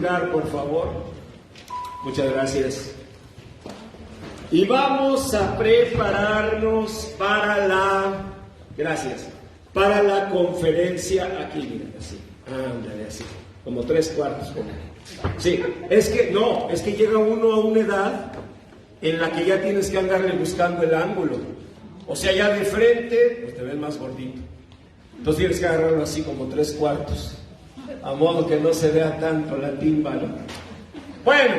lugar, por favor. Muchas gracias. Y vamos a prepararnos para para la conferencia aquí, mira, así, ándale, así, como 3/4. Sí, es que llega uno a una edad en la que ya tienes que andarle buscando el ángulo. O sea, ya de frente, pues te ves más gordito. Entonces tienes que agarrarlo así como 3/4, a modo que no se vea tanto la tímbalo. Bueno,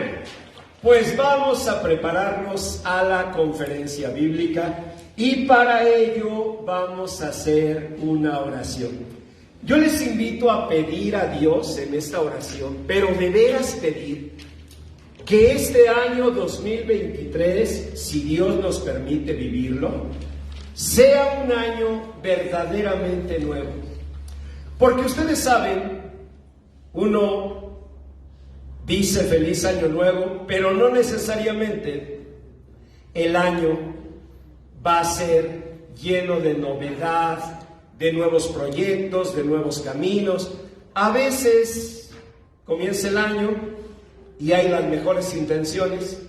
pues vamos a prepararnos a la conferencia bíblica y para ello vamos a hacer una oración. Yo les invito a pedir a Dios en esta oración, pero de veras pedir que este año 2023, si Dios nos permite vivirlo, sea un año verdaderamente nuevo. Porque ustedes saben, uno dice feliz año nuevo, pero no necesariamente el año va a ser lleno de novedad, de nuevos proyectos, de nuevos caminos. A veces comienza el año y hay las mejores intenciones,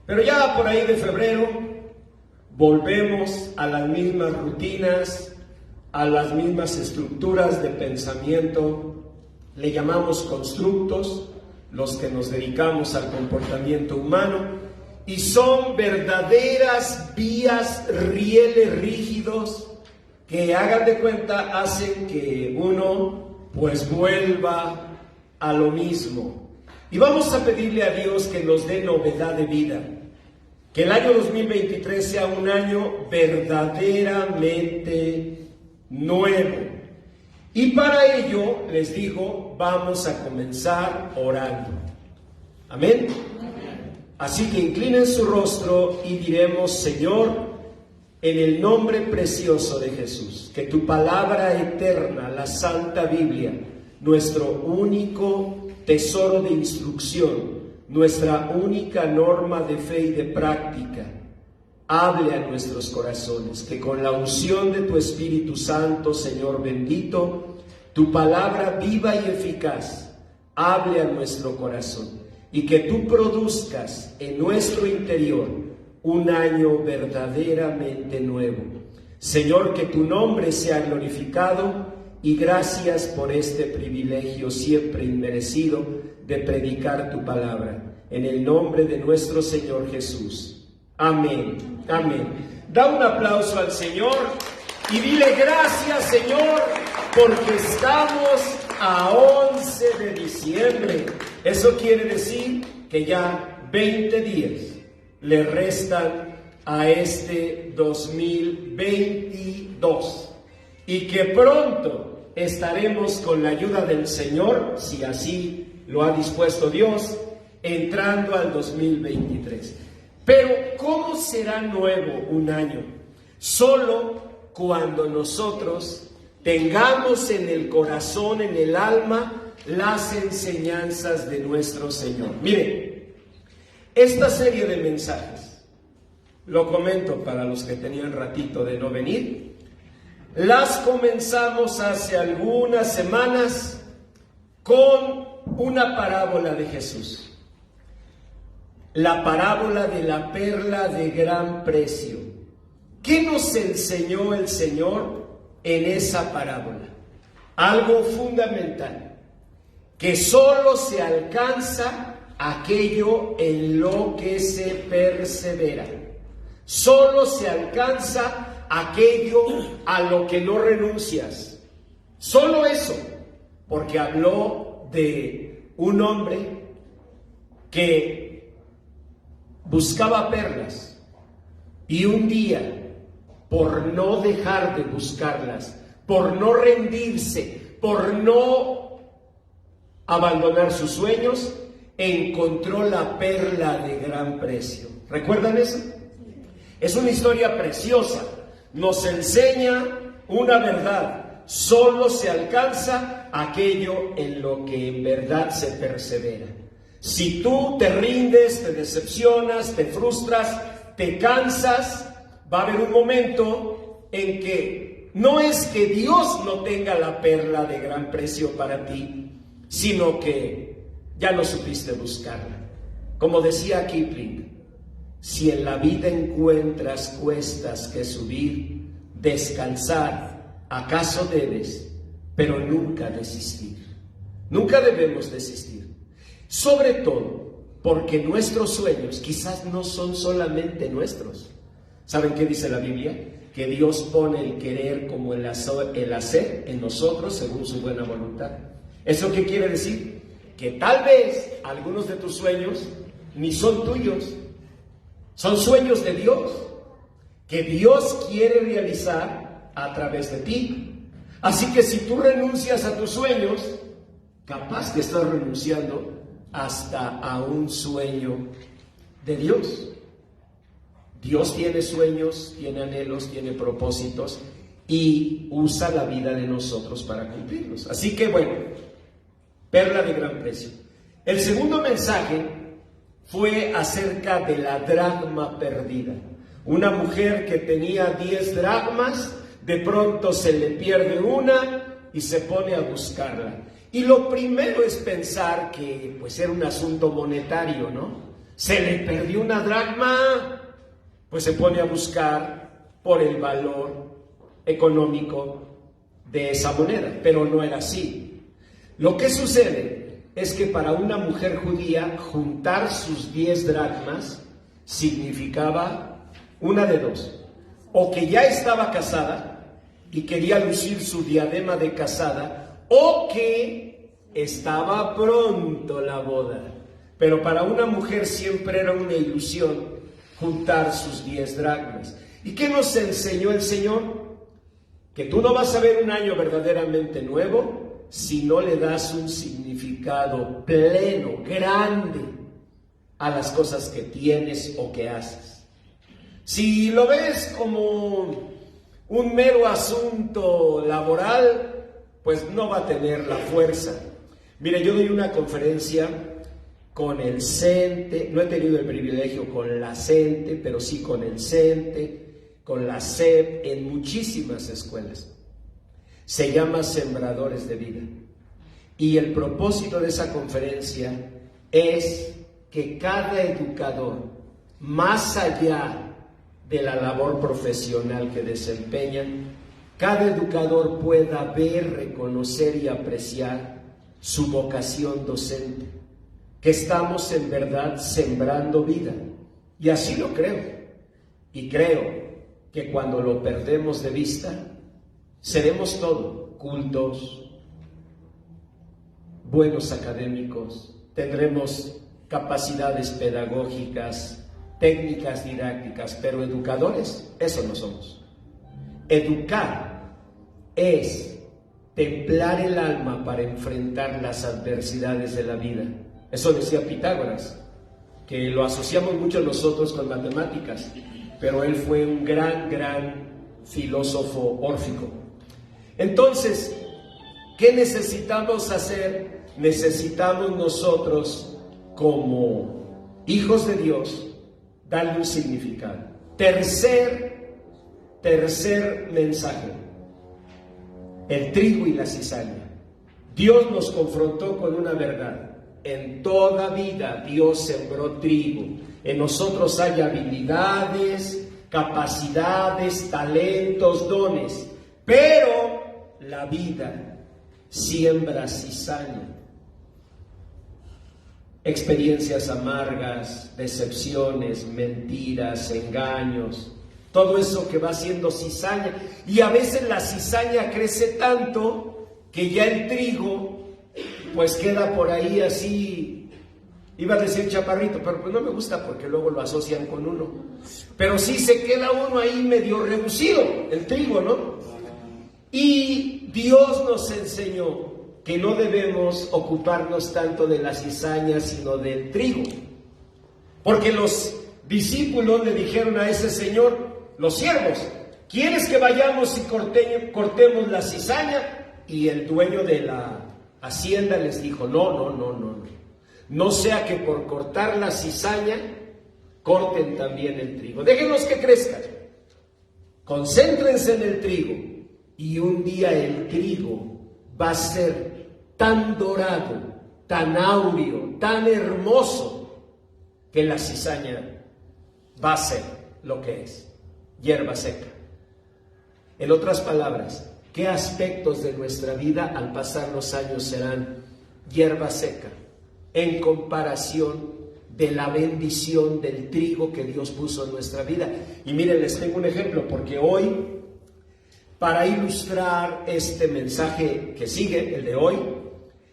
pero ya por ahí de febrero volvemos a las mismas rutinas, a las mismas estructuras de pensamiento. Le llamamos constructos, los que nos dedicamos al comportamiento humano, y son verdaderas vías, rieles rígidos que, hagan de cuenta, hacen que uno pues vuelva a lo mismo. Y vamos a pedirle a Dios que nos dé novedad de vida, que el año 2023 sea un año verdaderamente nuevo. Y para ello, les digo, vamos a comenzar orando. Amén. Así que inclinen su rostro y diremos: Señor, en el nombre precioso de Jesús, que tu palabra eterna, la Santa Biblia, nuestro único tesoro de instrucción, nuestra única norma de fe y de práctica, hable a nuestros corazones, que con la unción de tu Espíritu Santo, Señor bendito, tu palabra viva y eficaz hable a nuestro corazón, y que tú produzcas en nuestro interior un año verdaderamente nuevo. Señor, que tu nombre sea glorificado, y gracias por este privilegio siempre inmerecido de predicar tu palabra. En el nombre de nuestro Señor Jesús. Amén. Amén. Da un aplauso al Señor y dile: gracias, Señor, porque estamos a 11 de diciembre. Eso quiere decir que ya 20 días le restan a este 2022 y que pronto estaremos, con la ayuda del Señor, si así lo ha dispuesto Dios, entrando al 2023. Pero ¿cómo será nuevo un año? Solo cuando nosotros tengamos en el corazón, en el alma, las enseñanzas de nuestro Señor. Miren, esta serie de mensajes, lo comento para los que tenían ratito de no venir, las comenzamos hace algunas semanas con una parábola de Jesús. La parábola de la perla de gran precio. ¿Qué nos enseñó el Señor en esa parábola? Algo fundamental, que solo se alcanza aquello en lo que se persevera. Solo se alcanza aquello a lo que no renuncias. Solo eso, porque habló de un hombre que buscaba perlas y un día, por no dejar de buscarlas, por no rendirse, por no abandonar sus sueños, encontró la perla de gran precio. ¿Recuerdan eso? Es una historia preciosa. Nos enseña una verdad. Solo se alcanza aquello en lo que en verdad se persevera. Si tú te rindes, te decepcionas, te frustras, te cansas, va a haber un momento en que no es que Dios no tenga la perla de gran precio para ti, sino que ya no supiste buscarla. Como decía Kipling, si en la vida encuentras cuestas que subir, descansar, acaso debes, pero nunca desistir. Nunca debemos desistir. Sobre todo porque nuestros sueños quizás no son solamente nuestros. ¿Saben qué dice la Biblia? Que Dios pone el querer como el hacer en nosotros según su buena voluntad. ¿Eso qué quiere decir? Que tal vez algunos de tus sueños ni son tuyos, son sueños de Dios, que Dios quiere realizar a través de ti. Así que si tú renuncias a tus sueños, capaz que estás renunciando hasta a un sueño de Dios. Dios tiene sueños, tiene anhelos, tiene propósitos y usa la vida de nosotros para cumplirlos. Así que bueno, perla de gran precio. El segundo mensaje fue acerca de la dracma perdida. Una mujer que tenía 10 dracmas, de pronto se le pierde una y se pone a buscarla. Y lo primero es pensar que pues era un asunto monetario, ¿no? Se le perdió una dracma, pues se pone a buscar por el valor económico de esa moneda, pero no era así. Lo que sucede es que para una mujer judía juntar sus 10 dracmas significaba una de dos: o que ya estaba casada y quería lucir su diadema de casada, o que estaba pronto la boda. Pero para una mujer siempre era una ilusión juntar sus 10 dracmas. ¿Y qué nos enseñó el Señor? Que tú no vas a ver un año verdaderamente nuevo si no le das un significado pleno, grande, a las cosas que tienes o que haces. Si lo ves como un mero asunto laboral, pues no va a tener la fuerza. Mire, yo doy una conferencia con el CENTE, no he tenido el privilegio con la CENTE, pero sí con el CENTE, con la SEP, en muchísimas escuelas. Se llama Sembradores de Vida. Y el propósito de esa conferencia es que cada educador, más allá de la labor profesional que desempeñan, cada educador pueda ver, reconocer y apreciar su vocación docente, que estamos en verdad sembrando vida. Y así lo creo. Y creo que cuando lo perdemos de vista, seremos todo: cultos, buenos académicos, tendremos capacidades pedagógicas, técnicas didácticas, pero educadores, eso no somos. Educar es templar el alma para enfrentar las adversidades de la vida. Eso decía Pitágoras, que lo asociamos mucho nosotros con matemáticas, pero él fue un gran filósofo órfico. Entonces, ¿qué necesitamos hacer? Necesitamos nosotros, como hijos de Dios, darle un significado. Tercer mensaje: el trigo y la cizaña. Dios nos confrontó con una verdad. En toda vida Dios sembró trigo. En nosotros hay habilidades, capacidades, talentos, dones, pero la vida siembra cizaña. Experiencias amargas, decepciones, mentiras, engaños, todo eso que va siendo cizaña. Y a veces la cizaña crece tanto que ya el trigo pues queda por ahí así, iba a decir chaparrito, pero pues no me gusta porque luego lo asocian con uno, pero sí se queda uno ahí medio reducido, el trigo, ¿no? Y Dios nos enseñó que no debemos ocuparnos tanto de la cizaña, sino del trigo, porque los discípulos le dijeron a ese señor, los siervos: ¿quieres que vayamos y cortemos la cizaña? Y el dueño de la hacienda les dijo, no sea que por cortar la cizaña corten también el trigo. Déjenlos que crezcan, concéntrense en el trigo, y un día el trigo va a ser tan dorado tan áureo, tan hermoso, que la cizaña va a ser lo que es, hierba seca. En otras palabras, ¿qué aspectos de nuestra vida al pasar los años serán hierba seca en comparación de la bendición del trigo que Dios puso en nuestra vida? Y miren, les tengo un ejemplo, porque hoy, para ilustrar este mensaje que sigue, el de hoy,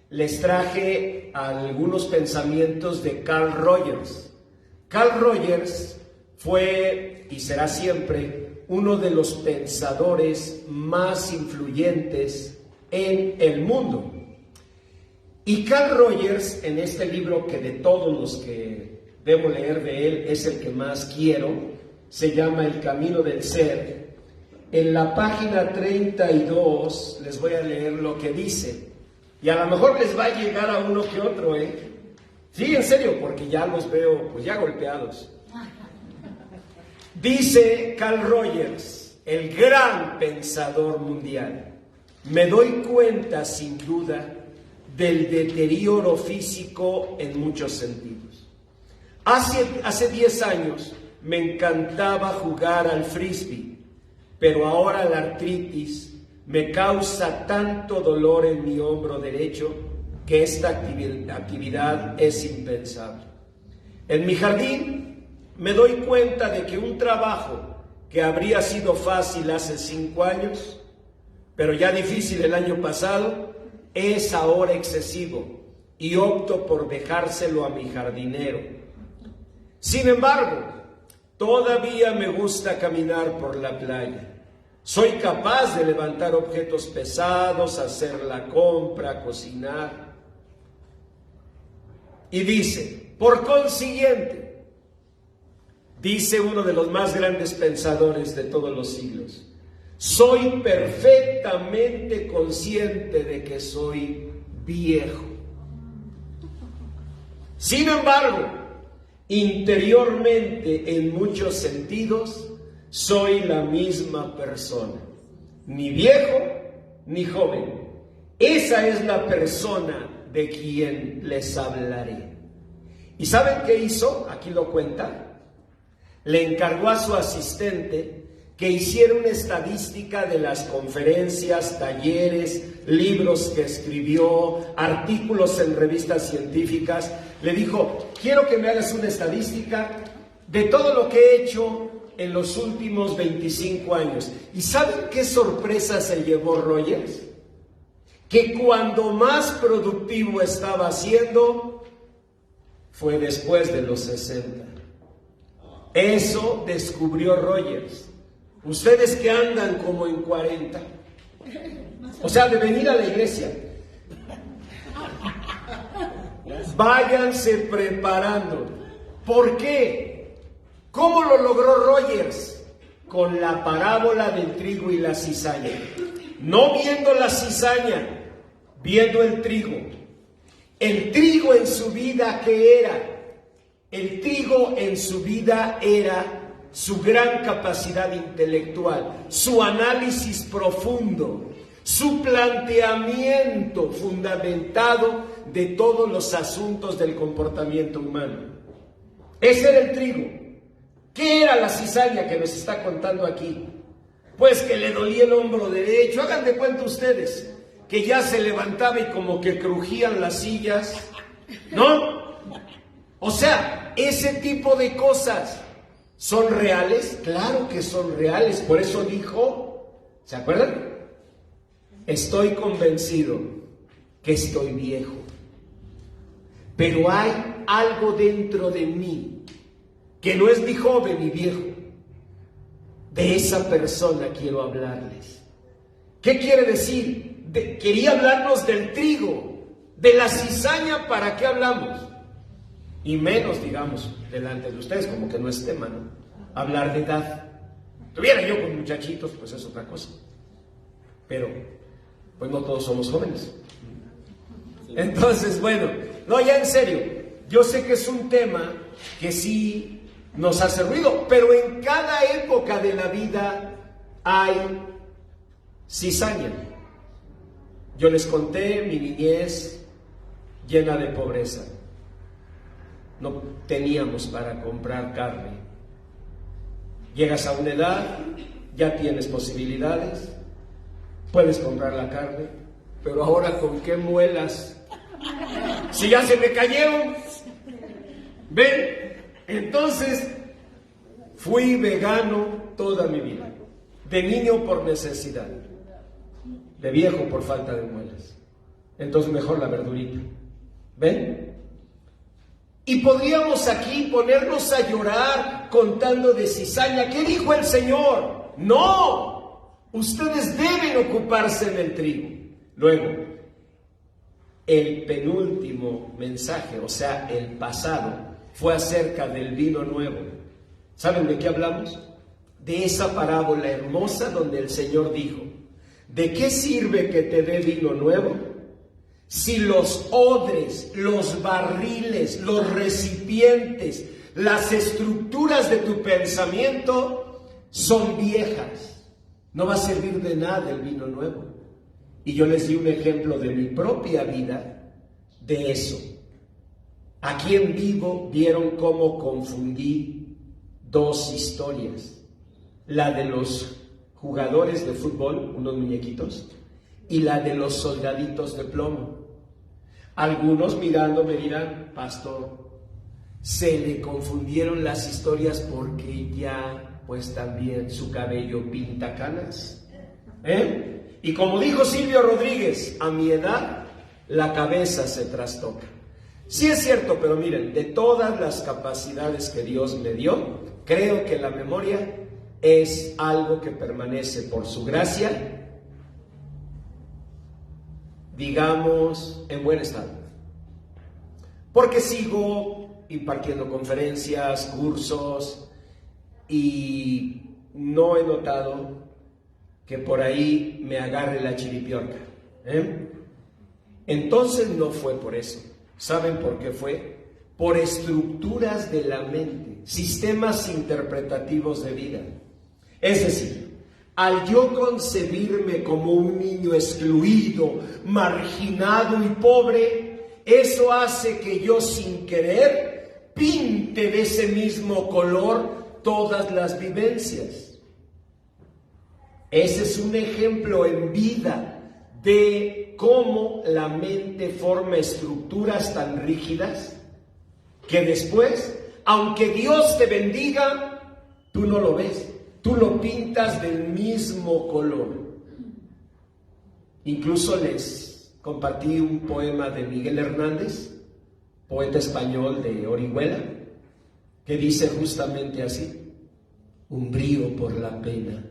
les traje algunos pensamientos de Carl Rogers. Carl Rogers fue y será siempre uno de los pensadores más influyentes en el mundo. Y Carl Rogers, en este libro que de todos los que debo leer de él es el que más quiero, se llama El Camino del Ser. En la página 32 les voy a leer lo que dice. Y a lo mejor les va a llegar a uno que otro, Sí, en serio, porque ya los veo pues ya golpeados. Dice Carl Rogers, el gran pensador mundial: me doy cuenta sin duda del deterioro físico en muchos sentidos. Hace 10 años me encantaba jugar al frisbee, pero ahora la artritis me causa tanto dolor en mi hombro derecho que esta actividad es impensable. En mi jardín me doy cuenta de que un trabajo que habría sido fácil hace 5 años, pero ya difícil el año pasado, es ahora excesivo y opto por dejárselo a mi jardinero. Sin embargo, todavía me gusta caminar por la playa. Soy capaz de levantar objetos pesados, hacer la compra, cocinar. Y dice, por consiguiente, dice uno de los más grandes pensadores de todos los siglos, soy perfectamente consciente de que soy viejo. Sin embargo, interiormente, en muchos sentidos, soy la misma persona, ni viejo ni joven. Esa es la persona de quien les hablaré. ¿Y saben qué hizo? Aquí lo cuenta. Le encargó a su asistente que hiciera una estadística de las conferencias, talleres, libros que escribió, artículos en revistas científicas. Le dijo, quiero que me hagas una estadística de todo lo que he hecho en los últimos 25 años. ¿Y saben qué sorpresa se llevó Rogers? Que cuando más productivo estaba siendo fue después de los 60. Eso descubrió Rogers. Ustedes que andan como en 40, o sea, de venir a la iglesia, váyanse preparando. ¿Por qué? ¿Cómo lo logró Rogers? Con la parábola del trigo y la cizaña. No viendo la cizaña, viendo el trigo. El trigo en su vida, ¿qué era? El trigo en su vida era su gran capacidad intelectual, su análisis profundo, su planteamiento fundamentado de todos los asuntos del comportamiento humano. Ese era el trigo. ¿Qué era la cizaña que nos está contando aquí? Pues que le dolía el hombro derecho. Hagan de cuenta ustedes que ya se levantaba y como que crujían las sillas, ¿no? O sea, ese tipo de cosas. ¿Son reales? Claro que son reales. Por eso dijo, ¿se acuerdan? Estoy convencido que estoy viejo, pero hay algo dentro de mí que no es ni joven ni viejo. De esa persona quiero hablarles. ¿Qué quiere decir? Quería hablarnos del trigo, de la cizaña. ¿Para qué hablamos? Y menos, digamos, delante de ustedes, como que no es tema, ¿no? Hablar de edad. Tuviera yo con muchachitos, pues es otra cosa. Pero, pues no todos somos jóvenes. Entonces, bueno, no, ya en serio, yo sé que es un tema que sí nos hace ruido, pero en cada época de la vida hay cizaña. Yo les conté mi niñez, llena de pobreza. No teníamos para comprar carne. Llegas a una edad, ya tienes posibilidades, puedes comprar la carne, pero ahora ¿con qué muelas? Si ya se me cayeron. ¿Ven? Entonces fui vegano toda mi vida. De niño por necesidad, de viejo por falta de muelas. Entonces mejor la verdurita. ¿Ven? Y podríamos aquí ponernos a llorar contando de cizaña. ¿Qué dijo el Señor? No, ustedes deben ocuparse del trigo. Luego, el penúltimo mensaje, o sea, el pasado, fue acerca del vino nuevo. ¿Saben de qué hablamos? De esa parábola hermosa donde el Señor dijo: ¿de qué sirve que te dé vino nuevo si los odres, los barriles, los recipientes, las estructuras de tu pensamiento son viejas? No va a servir de nada el vino nuevo. Y yo les di un ejemplo de mi propia vida de eso. Aquí en vivo vieron cómo confundí dos historias. La de los jugadores de fútbol, unos muñequitos, y la de los soldaditos de plomo. Algunos mirando me dirán: pastor, se le confundieron las historias porque ya, pues también su cabello pinta canas. Y como dijo Silvio Rodríguez, a mi edad la cabeza se trastoca. Sí es cierto, pero miren, de todas las capacidades que Dios me dio, creo que la memoria es algo que permanece por su gracia, digamos, en buen estado. Porque sigo impartiendo conferencias, cursos, y no he notado que por ahí me agarre la chiripiorca. Entonces no fue por eso. ¿Saben por qué fue? Por estructuras de la mente, sistemas interpretativos de vida. Es decir, al yo concebirme como un niño excluido, marginado y pobre, eso hace que yo sin querer pinte de ese mismo color todas las vivencias. Ese es un ejemplo en vida de cómo la mente forma estructuras tan rígidas que después, aunque Dios te bendiga, tú no lo ves. Tú lo pintas del mismo color. Incluso les compartí un poema de Miguel Hernández, poeta español de Orihuela, que dice justamente así: umbrío por la pena,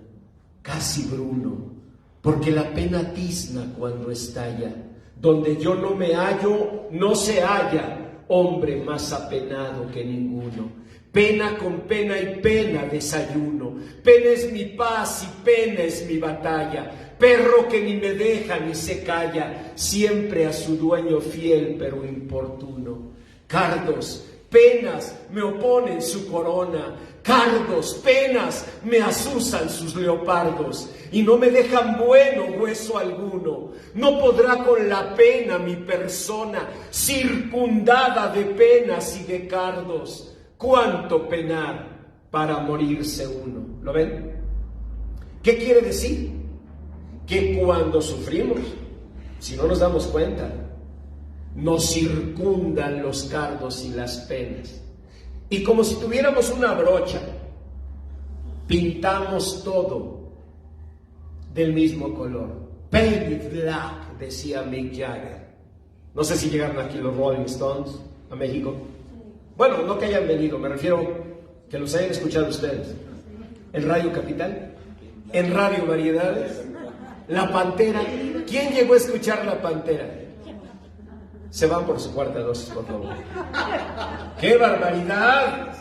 casi bruno, porque la pena tizna cuando estalla. Donde yo no me hallo, no se halla hombre más apenado que ninguno. Pena con pena y pena desayuno. Pena es mi paz y pena es mi batalla. Perro que ni me deja ni se calla, siempre a su dueño fiel pero importuno. Cardos, penas me oponen su corona. Cardos, penas me azusan sus leopardos, y no me dejan bueno hueso alguno. No podrá con la pena mi persona, circundada de penas y de cardos. Cuánto penar para morirse uno. ¿Lo ven? ¿Qué quiere decir? Que cuando sufrimos, si no nos damos cuenta, nos circundan los cardos y las penas. Y como si tuviéramos una brocha, pintamos todo del mismo color. Paint it black, decía Mick Jagger. No sé si llegaron aquí los Rolling Stones a México. Bueno, no que hayan venido, me refiero que los hayan escuchado ustedes. En Radio Capital, en Radio Variedades, La Pantera. ¿Quién llegó a escuchar La Pantera? Se van por su cuarta dosis, por favor. ¡Qué barbaridad!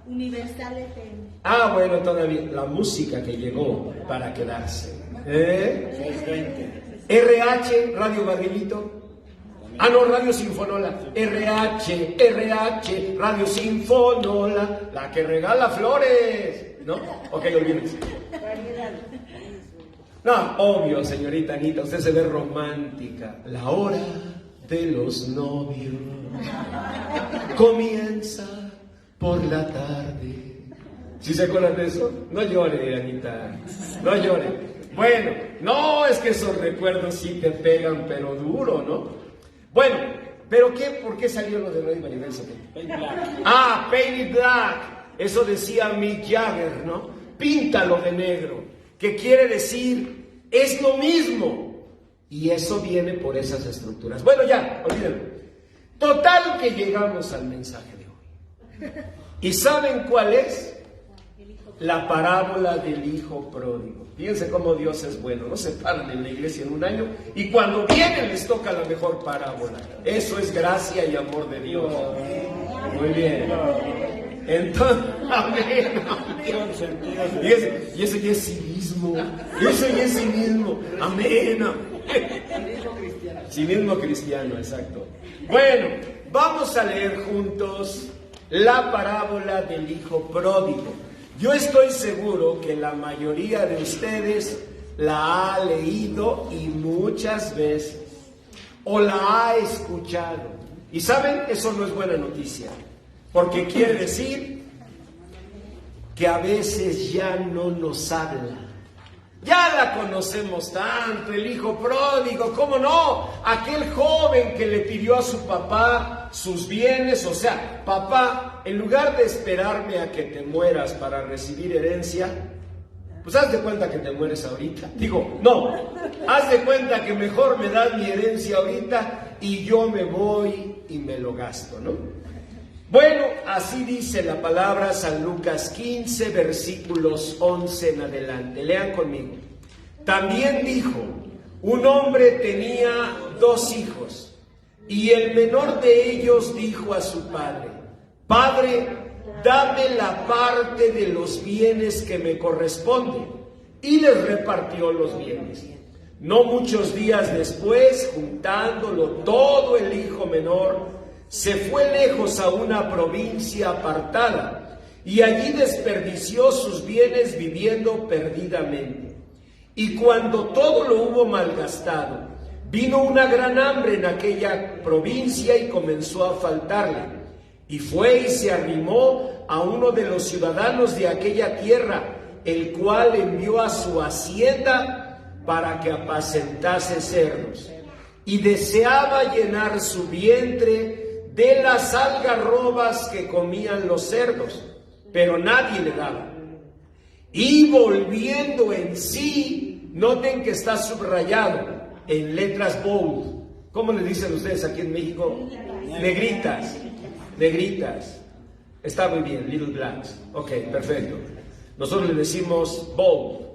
Universal FM. Ah, bueno, todavía la música que llegó para quedarse. RH, Radio Barrilito. Ah, no, Radio Sinfonola. RH, Radio Sinfonola, la que regala flores. ¿No? Ok, olvídense. No, obvio, señorita Anita, usted se ve romántica. La hora de los novios comienza por la tarde. ¿Sí se acuerdan de eso? No llore, Anita, no llore. Bueno, no, es que esos recuerdos sí te pegan, pero duro, ¿no? Bueno, ¿pero qué? ¿Por qué salió lo de Ready Maribel? Ah, Paint It Black. Eso decía Mick Jagger, ¿no? Píntalo de negro. Que quiere decir, es lo mismo. Y eso viene por esas estructuras. Bueno, ya, olvídenlo. Total que llegamos al mensaje de hoy. ¿Y saben cuál es? La parábola del hijo pródigo. Fíjense cómo Dios es bueno. No se paran en la iglesia en un año y cuando vienen les toca la mejor parábola. Eso es gracia y amor de Dios. Muy bien. Entonces, amén. Y eso ya es civismo. Eso ya es civismo. Amén. Civismo cristiano, exacto. Bueno, vamos a leer juntos la parábola del hijo pródigo. Yo estoy seguro que la mayoría de ustedes la ha leído y muchas veces, o la ha escuchado. Y saben, eso no es buena noticia, porque quiere decir que a veces ya no nos habla. Ya la conocemos tanto, el hijo pródigo, ¿cómo no? Aquel joven que le pidió a su papá sus bienes, o sea, papá, en lugar de esperarme a que te mueras para recibir herencia, pues haz de cuenta que te mueres ahorita. Digo, no, haz de cuenta que mejor me das mi herencia ahorita y yo me voy y me lo gasto, ¿no? Bueno, así dice la palabra, San Lucas 15, versículos 11 en adelante. Lean conmigo. También dijo, un hombre tenía 2 hijos, y el menor de ellos dijo a su padre, Padre, dame la parte de los bienes que me corresponde. Y les repartió los bienes. No muchos días después, juntándolo todo el hijo menor, se fue lejos a una provincia apartada y allí desperdició sus bienes viviendo perdidamente. Y cuando todo lo hubo malgastado, vino una gran hambre en aquella provincia y comenzó a faltarle. Y fue y se arrimó a uno de los ciudadanos de aquella tierra, el cual envió a su hacienda para que apacentase cerdos. Y deseaba llenar su vientre de las algarrobas que comían los cerdos, pero nadie le daba. Y volviendo en sí, noten que está subrayado en letras bold. ¿Cómo le dicen ustedes aquí en México? Negritas, negritas. Está muy bien, little blacks. Ok, perfecto. Nosotros le decimos bold.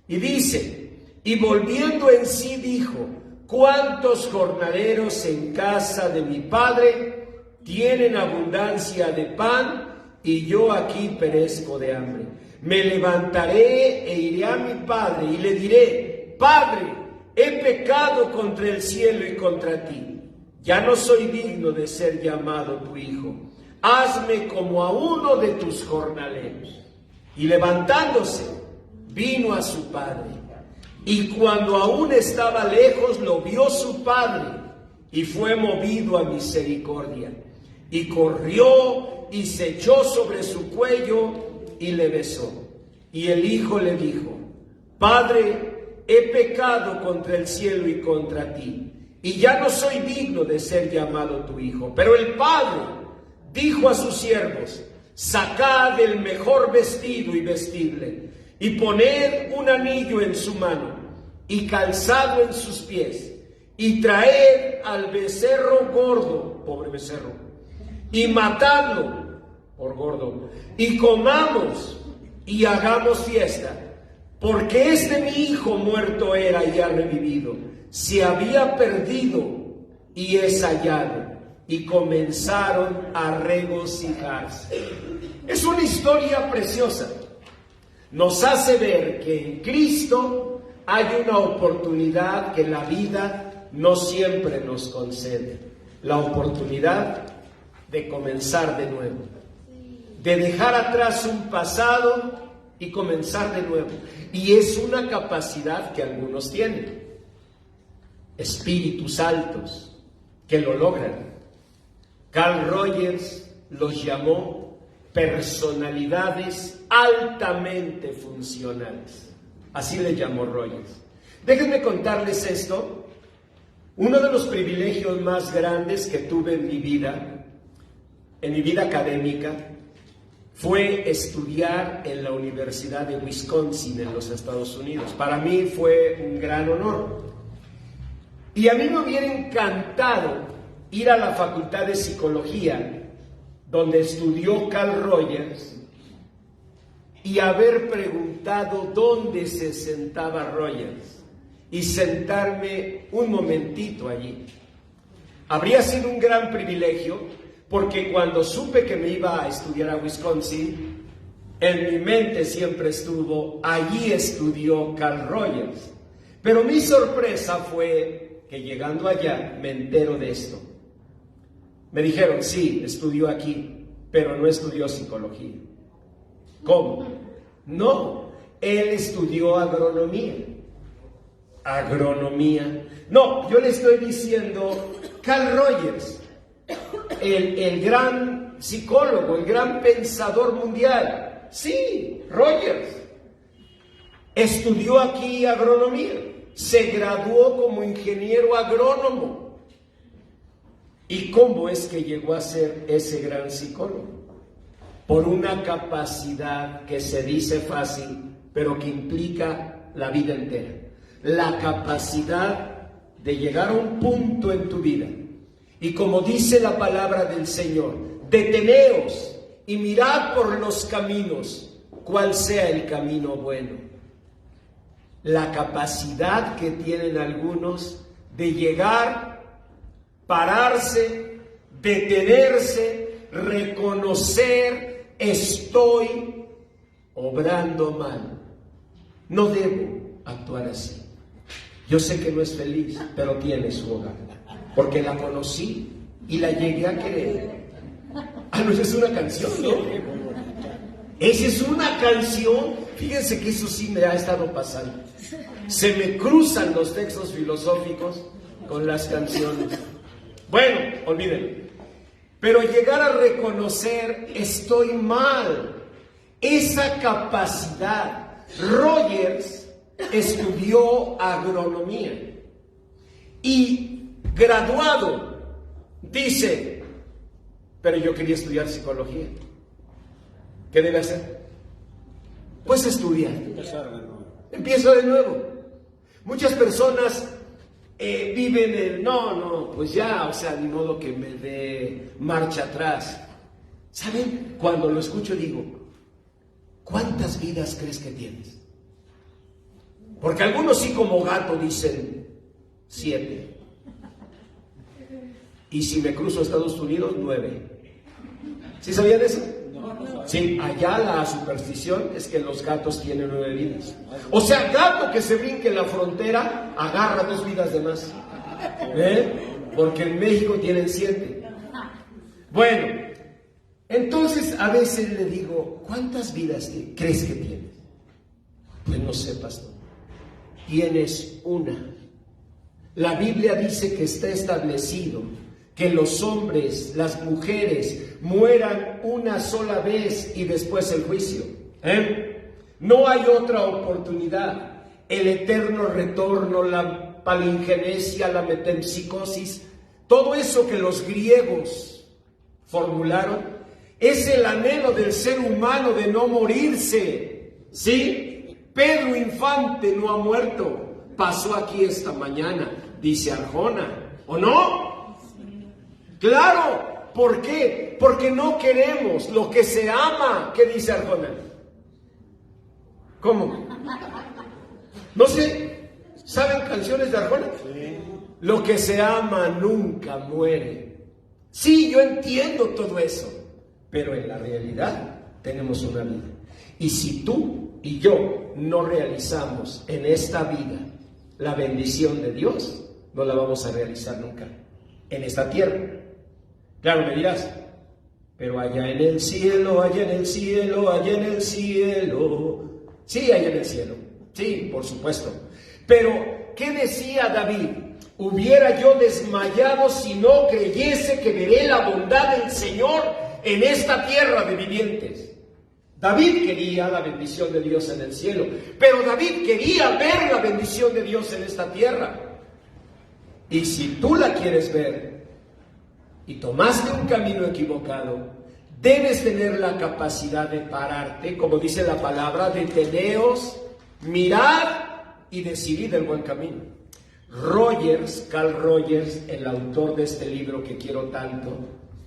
Y dice, y volviendo en sí dijo, ¿cuántos jornaleros en casa de mi padre tienen abundancia de pan y yo aquí perezco de hambre? Me levantaré e iré a mi padre y le diré, Padre, he pecado contra el cielo y contra ti. Ya no soy digno de ser llamado tu hijo. Hazme como a uno de tus jornaleros. Y levantándose, vino a su padre. Y cuando aún estaba lejos, lo vio su padre y fue movido a misericordia. Y corrió y se echó sobre su cuello y le besó. Y el hijo le dijo, Padre, he pecado contra el cielo y contra ti, y ya no soy digno de ser llamado tu hijo. Pero el padre dijo a sus siervos, sacad el mejor vestido y vestidle, y poned un anillo en su mano, y calzado en sus pies, y traed al becerro gordo, pobre becerro, y matadlo por gordo, y comamos y hagamos fiesta, porque mi hijo muerto era y ha revivido, se había perdido y es hallado. Y comenzaron a regocijarse. Es una historia preciosa. Nos hace ver que en Cristo hay una oportunidad que la vida no siempre nos concede. La oportunidad de comenzar de nuevo, de dejar atrás un pasado y comenzar de nuevo. Y es una capacidad que algunos tienen, espíritus altos, que lo logran. Carl Rogers los llamó personalidades altamente funcionales. Así le llamó Rogers. Déjenme contarles esto. Uno de los privilegios más grandes que tuve en mi vida académica, fue estudiar en la Universidad de Wisconsin en los Estados Unidos. Para mí fue un gran honor. Y a mí me hubiera encantado ir a la Facultad de Psicología, donde estudió Carl Rogers, y haber preguntado dónde se sentaba Rogers, y sentarme un momentito allí. Habría sido un gran privilegio, porque cuando supe que me iba a estudiar a Wisconsin, en mi mente siempre estuvo, allí estudió Carl Rogers. Pero mi sorpresa fue que llegando allá me entero de esto. Me dijeron, sí, estudió aquí, pero no estudió psicología. ¿Cómo? No, él estudió agronomía. ¿Agronomía? No, yo le estoy diciendo, Carl Rogers, el gran psicólogo, el gran pensador mundial. Sí, Rogers. Estudió aquí agronomía. Se graduó como ingeniero agrónomo. ¿Y cómo es que llegó a ser ese gran psicólogo? Por una capacidad que se dice fácil, pero que implica la vida entera. La capacidad de llegar a un punto en tu vida. Y como dice la palabra del Señor, deteneos y mirad por los caminos, cuál sea el camino bueno. La capacidad que tienen algunos de llegar, pararse, detenerse, reconocer, estoy obrando mal. No debo actuar así. Yo sé que no es feliz, pero tiene su hogar. Porque la conocí y la llegué a querer. Ah, no, esa es una canción, ¿no? Esa es una canción. Fíjense que eso sí me ha estado pasando. Se me cruzan los textos filosóficos con las canciones. Bueno, olvídenlo. Pero llegar a reconocer, estoy mal. Esa capacidad. Rogers estudió agronomía. Y graduado, dice, pero yo quería estudiar psicología. ¿Qué debe hacer? Pues estudiar. Empieza de nuevo. Muchas personas viven el, pues ya, o sea, ni modo que me dé marcha atrás. ¿Saben? Cuando lo escucho digo, ¿cuántas vidas crees que tienes? Porque algunos sí como gato dicen 7. Y si me cruzo a Estados Unidos, 9. ¿Sí sabían eso? Sí, allá la superstición es que los gatos tienen 9 vidas. O sea, gato que se brinque la frontera, agarra 2 vidas de más. Porque en México tienen 7. Bueno, entonces a veces le digo, ¿cuántas vidas crees que tienes? Pues no sé, pastor. Tienes una. La Biblia dice que está establecido que los hombres, las mujeres, mueran una sola vez y después el juicio. No hay otra oportunidad. El eterno retorno, la palingenesia, la metempsicosis, todo eso que los griegos formularon, es el anhelo del ser humano de no morirse. ¿Sí? Pedro Infante no ha muerto. Pasó aquí esta mañana, dice Arjona. ¿O no? Claro, ¿por qué? Porque no queremos lo que se ama. ¿Qué dice Arjona? ¿Cómo? No sé, ¿saben canciones de Arjona? Sí. Lo que se ama nunca muere. Sí, yo entiendo todo eso, pero en la realidad tenemos una vida. Y si tú y yo no realizamos en esta vida la bendición de Dios, no la vamos a realizar nunca en esta tierra. Claro, me dirás, pero allá en el cielo, allá en el cielo, allá en el cielo. Sí, allá en el cielo. Sí, por supuesto. Pero, ¿qué decía David? hubiera yo desmayado si no creyese que veré la bondad del Señor en esta tierra de vivientes. David quería la bendición de Dios en el cielo, pero David quería ver la bendición de Dios en esta tierra. Y si tú la quieres ver y tomaste un camino equivocado, debes tener la capacidad de pararte, como dice la palabra, deteneos, mirar y decidir el buen camino. Carl Rogers, el autor de este libro que quiero tanto,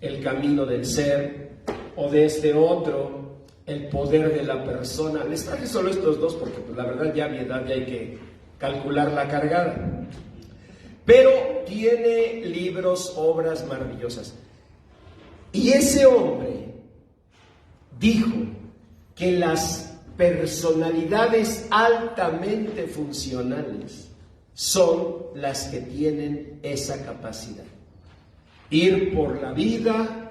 El camino del ser, o de este otro, El poder de la persona. Les traje solo estos dos porque pues, la verdad ya a mi edad ya hay que calcular la cargada. Pero tiene libros, obras maravillosas. Y ese hombre dijo que las personalidades altamente funcionales son las que tienen esa capacidad. Ir por la vida,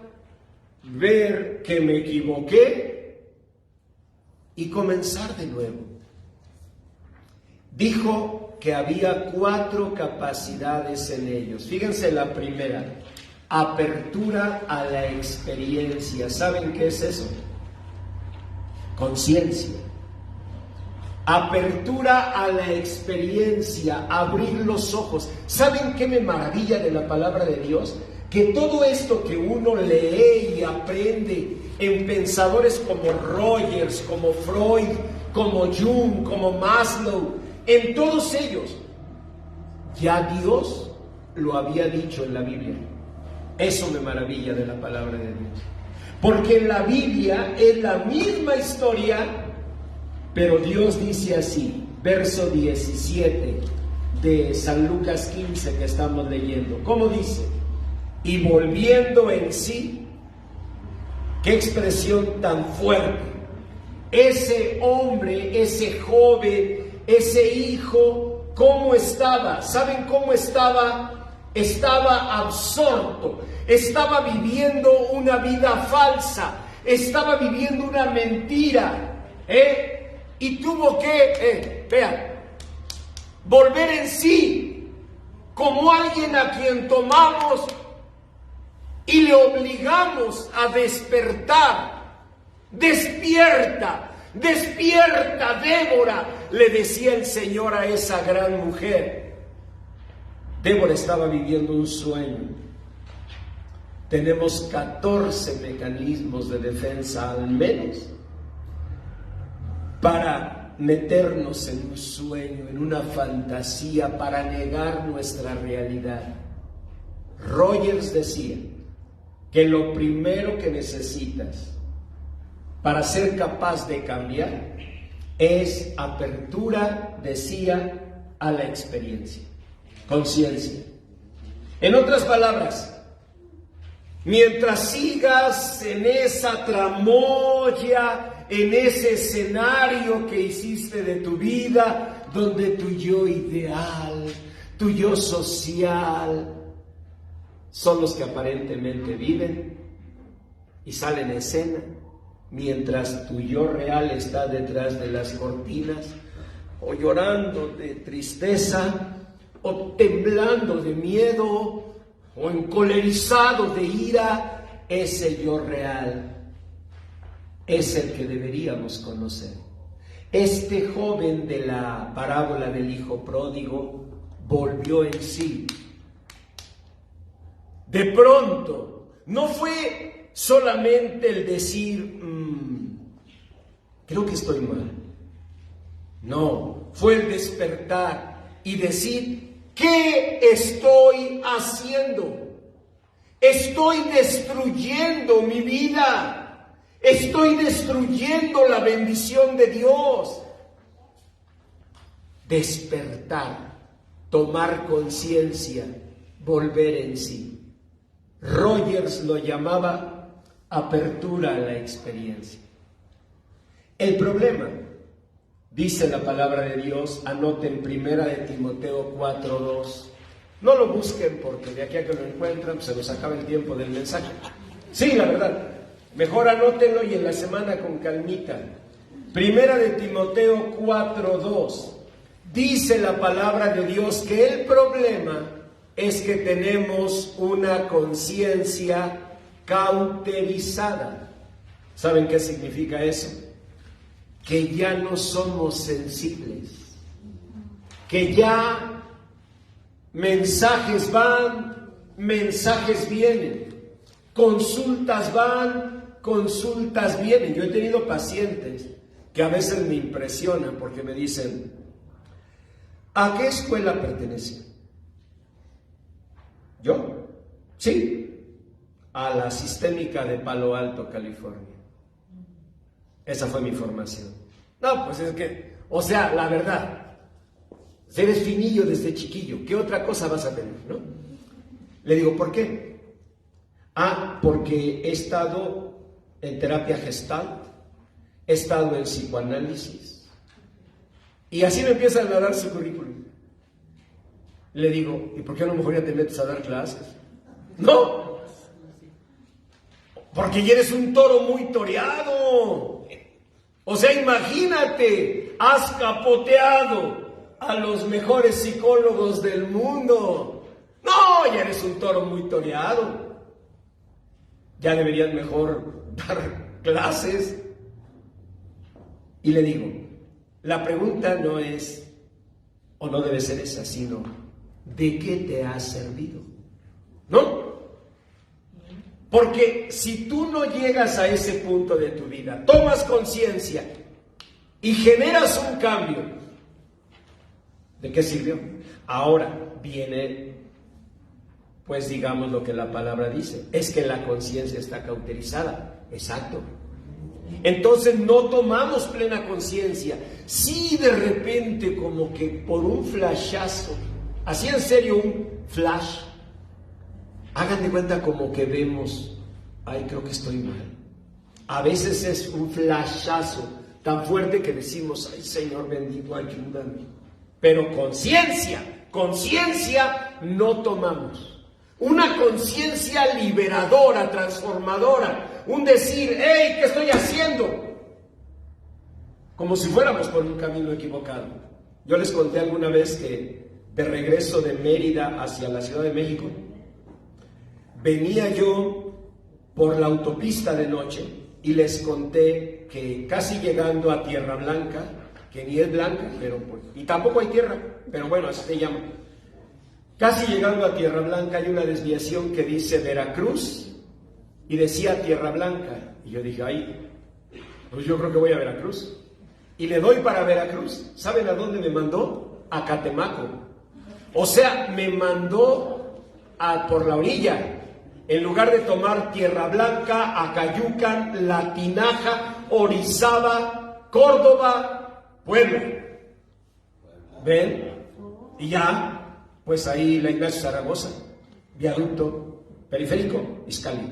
ver que me equivoqué y comenzar de nuevo. Dijo que había 4 capacidades en ellos. Fíjense la primera, apertura a la experiencia. ¿Saben qué es eso? Conciencia. Apertura a la experiencia, abrir los ojos. ¿Saben qué me maravilla de la palabra de Dios? Que todo esto que uno lee y aprende en pensadores como Rogers, como Freud, como Jung, como Maslow, en todos ellos, ya Dios lo había dicho en la Biblia. Eso me maravilla de la palabra de Dios. Porque en la Biblia es la misma historia, pero Dios dice así, verso 17 de San Lucas 15 que estamos leyendo. ¿Cómo dice? Y volviendo en sí, qué expresión tan fuerte. Ese hombre, ese joven, ese hijo, ¿cómo estaba? ¿Saben cómo estaba? Estaba absorto, estaba viviendo una vida falsa, estaba viviendo una mentira, y tuvo que, volver en sí, como alguien a quien tomamos y le obligamos a despertar. Despierta, despierta, Débora, le decía el Señor a esa gran mujer. Débora estaba viviendo un sueño. Tenemos 14 mecanismos de defensa al menos para meternos en un sueño, en una fantasía, para negar nuestra realidad. Rogers decía que lo primero que necesitas para ser capaz de cambiar es apertura, decía, a la experiencia, conciencia. En otras palabras, mientras sigas en esa tramoya, en ese escenario que hiciste de tu vida, donde tu yo ideal, tu yo social, son los que aparentemente viven y salen en escena, mientras tu yo real está detrás de las cortinas, o llorando de tristeza, o temblando de miedo, o encolerizado de ira. Ese yo real es el que deberíamos conocer. Este joven de la parábola del hijo pródigo volvió en sí. De pronto, no fue solamente el decir, creo que estoy mal. No, fue el despertar y decir, ¿qué estoy haciendo? Estoy destruyendo mi vida. Estoy destruyendo la bendición de Dios. Despertar, tomar conciencia, volver en sí. Rogers lo llamaba apertura a la experiencia. El problema, dice la palabra de Dios, anoten 1 de Timoteo 4:2. No lo busquen porque de aquí a que lo encuentran pues se nos acaba el tiempo del mensaje. Sí, la verdad, mejor anótenlo y en la semana con calmita. 1 de Timoteo 4:2. Dice la palabra de Dios que el problema es que tenemos una conciencia cauterizada. ¿Saben qué significa eso? Que ya no somos sensibles, que ya mensajes van, mensajes vienen, consultas van, consultas vienen. Yo he tenido pacientes que a veces me impresionan porque me dicen: ¿a qué escuela pertenece? ¿Yo? Sí, a la Sistémica de Palo Alto, California. Esa fue mi formación. No, pues es que, o sea, la verdad, eres finillo desde chiquillo, ¿qué otra cosa vas a tener, no? Le digo, ¿por qué? Porque he estado en terapia Gestalt, he estado en psicoanálisis. Y así me empiezan a dar su currículum. Le digo, ¿y por qué a lo mejor ya te metes a dar clases? No, porque ya eres un toro muy toreado. O sea, imagínate, has capoteado a los mejores psicólogos del mundo. No, ya eres un toro muy toreado. Ya deberías mejor dar clases. Y le digo, la pregunta no es, o no debe ser esa, sino, ¿de qué te ha servido? ¿No? Porque si tú no llegas a ese punto de tu vida, tomas conciencia y generas un cambio, ¿de qué sirvió? Ahora viene, pues digamos lo que la palabra dice, es que la conciencia está cauterizada. Exacto. Entonces no tomamos plena conciencia. Sí, de repente, como que por un flashazo, así en serio, un flash, hagan de cuenta como que vemos, ay, creo que estoy mal. A veces es un flashazo tan fuerte que decimos, ay, Señor bendito, ayúdame. Pero conciencia no tomamos. Una conciencia liberadora, transformadora, un decir, hey, ¿qué estoy haciendo? Como si fuéramos por un camino equivocado. Yo les conté alguna vez que de regreso de Mérida hacia la Ciudad de México, venía yo por la autopista de noche y les conté que casi llegando a Tierra Blanca, que ni es blanca, pero y tampoco hay tierra, pero bueno, así se llama. Casi llegando a Tierra Blanca hay una desviación que dice Veracruz y decía Tierra Blanca. Y yo dije, ay, pues yo creo que voy a Veracruz. Y le doy para Veracruz. ¿Saben a dónde me mandó? A Catemaco. O sea, me mandó por la orilla. En lugar de tomar Tierra Blanca, Acayucan, La Tinaja, Orizaba, Córdoba, Puebla. ¿Ven? Y ya, pues ahí la Ignacio Zaragoza, viaducto, periférico, Izcalli.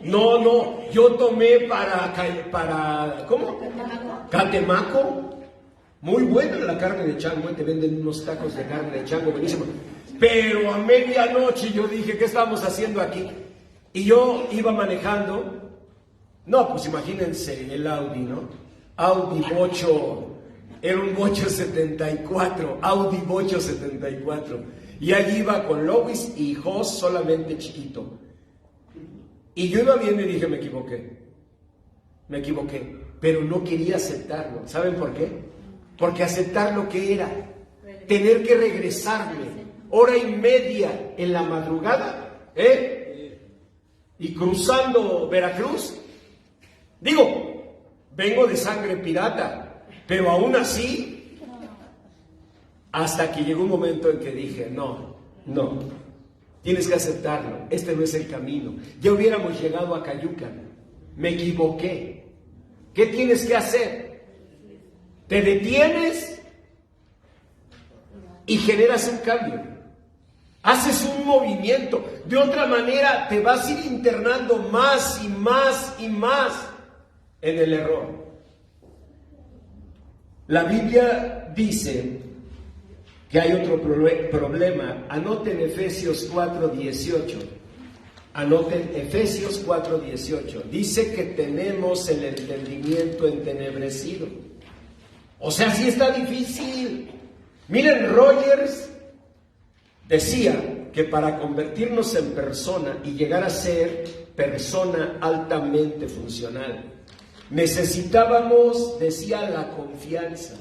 No, yo tomé para ¿cómo? Catemaco. Muy buena la carne de chango, te venden unos tacos de carne de chango, buenísimo. Pero a medianoche yo dije, ¿qué estamos haciendo aquí? Y yo iba manejando, no, pues imagínense el Audi, ¿no? Audi Bocho, era un Bocho 74, Audi Bocho 74. Y allí iba con Lois y Jos solamente chiquito. Y yo iba bien y dije, me equivoqué, pero no quería aceptarlo. ¿Saben por qué? Porque aceptar lo que era, tener que regresarme, hora y media en la madrugada, y cruzando Veracruz. Digo, vengo de sangre pirata, pero aún así, hasta que llegó un momento en que dije, no, tienes que aceptarlo, este no es el camino. Ya hubiéramos llegado a Cayucan, me equivoqué. ¿Qué tienes que hacer? Te detienes y generas un cambio. Haces un movimiento. De otra manera te vas a ir internando más y más y más en el error. La Biblia dice que hay otro problema. Anoten Efesios 4:18. Anoten Efesios 4:18. Dice que tenemos el entendimiento entenebrecido. O sea, sí está difícil. Miren, Rogers decía que para convertirnos en persona y llegar a ser persona altamente funcional, necesitábamos, decía, la confianza.